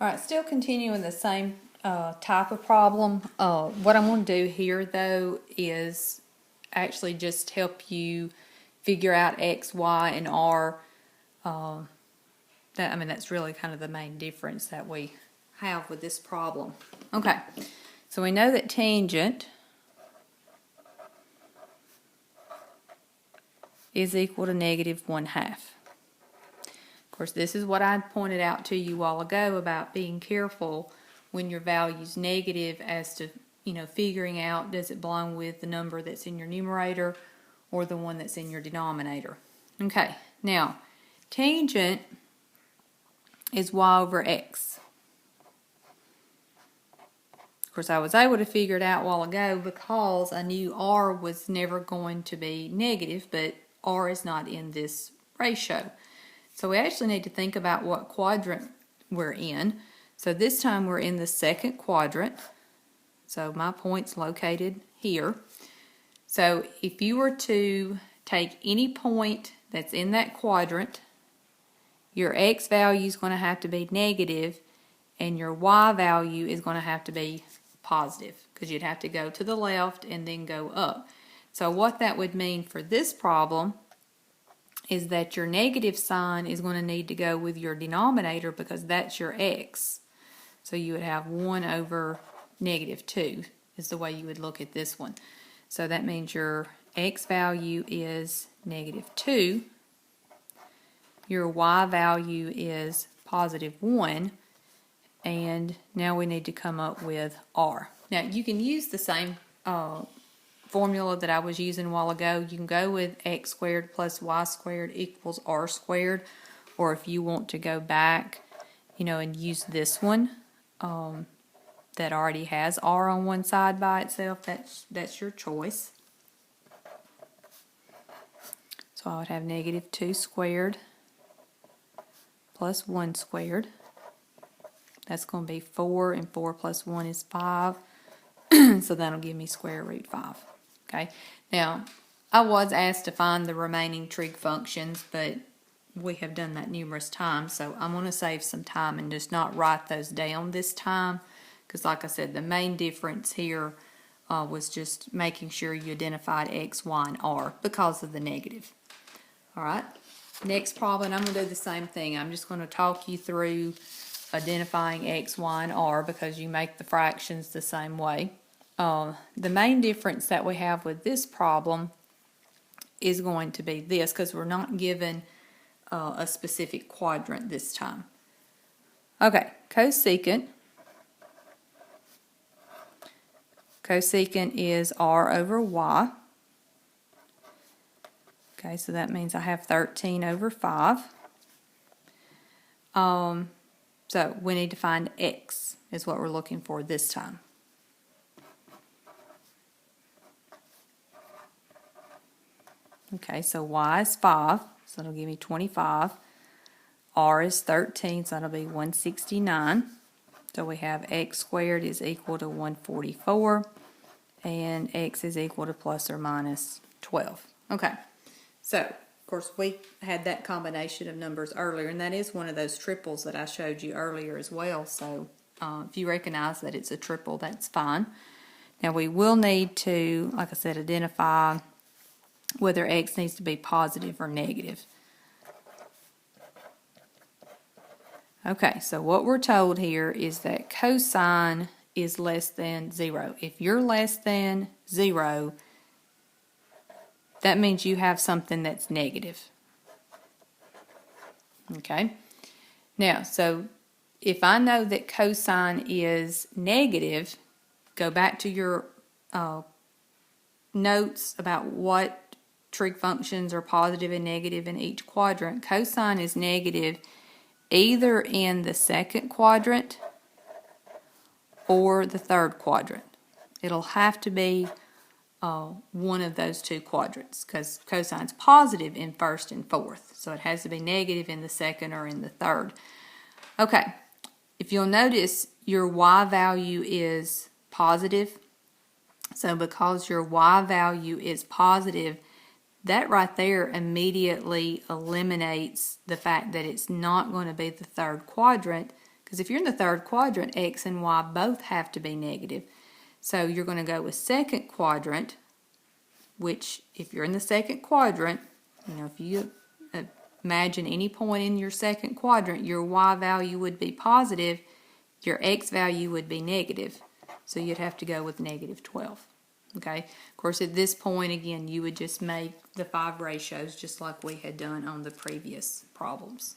All right, still continuing the same type of problem. What I'm going to do here, though, is actually just help you figure out X, Y, and R. That's really kind of the main difference that we have with this problem. Okay, so we know that tangent is equal to -1/2. Of course, this is what I pointed out to you a while ago about being careful when your value's negative as to, figuring out does it belong with the number that's in your numerator or the one that's in your denominator. Okay, now, tangent is y over x. Of course, I was able to figure it out a while ago because I knew r was never going to be negative, but r is not in this ratio. So we actually need to think about what quadrant we're in. So this time we're in the second quadrant. So my point's located here. So if you were to take any point that's in that quadrant, your x value is going to have to be negative and your y value is going to have to be positive because you'd have to go to the left and then go up. So what that would mean for this problem is that your negative sign is going to need to go with your denominator because that's your x. So you would have 1 over -2 is the way you would look at this one. So that means your x value is -2. Your y value is +1. And now we need to come up with r. Now you can use the same formula that I was using a while ago. You can go with x squared plus y squared equals r squared, or if you want to go back, and use this one that already has r on one side by itself, that's your choice. So I would have -2 squared plus 1 squared. That's going to be 4, and 4 plus 1 is 5. So that'll give me square root 5. Okay. Now, I was asked to find the remaining trig functions, but we have done that numerous times, so I'm going to save some time and just not write those down this time, because like I said, the main difference here was just making sure you identified x, y, and r because of the negative. All right. Next problem, I'm going to do the same thing. I'm just going to talk you through identifying x, y, and r because you make the fractions the same way. The main difference that we have with this problem is going to be this, because we're not given a specific quadrant this time. Okay, cosecant is r over y. Okay, so that means I have 13 over 5. So we need to find x is what we're looking for this time. Okay, so y is 5, so that'll give me 25. R is 13, so that'll be 169. So we have x squared is equal to 144, and x is equal to plus or minus 12. Okay, so of course we had that combination of numbers earlier, and that is one of those triples that I showed you earlier as well. So if you recognize that it's a triple, that's fine. Now we will need to, like I said, identify whether x needs to be positive or negative. Okay, so what we're told here is that cosine is less than 0. If you're less than 0, that means you have something that's negative. Okay, now, so if I know that cosine is negative, go back to your notes about what trig functions are positive and negative in each quadrant. Cosine is negative either in the second quadrant or the third quadrant. It'll have to be one of those two quadrants, because cosine's positive in first and fourth, so it has to be negative in the second or in the third. Okay, if you'll notice, your y value is positive, so because your y value is positive, that right there immediately eliminates the fact that it's not going to be the third quadrant, Because if you're in the third quadrant, X and Y both have to be negative. So you're going to go with second quadrant, which if you're in the second quadrant, if you imagine any point in your second quadrant, your Y value would be positive, your X value would be negative. So you'd have to go with negative 12. Okay, of course at this point again you would just make the 5 ratios just like we had done on the previous problems.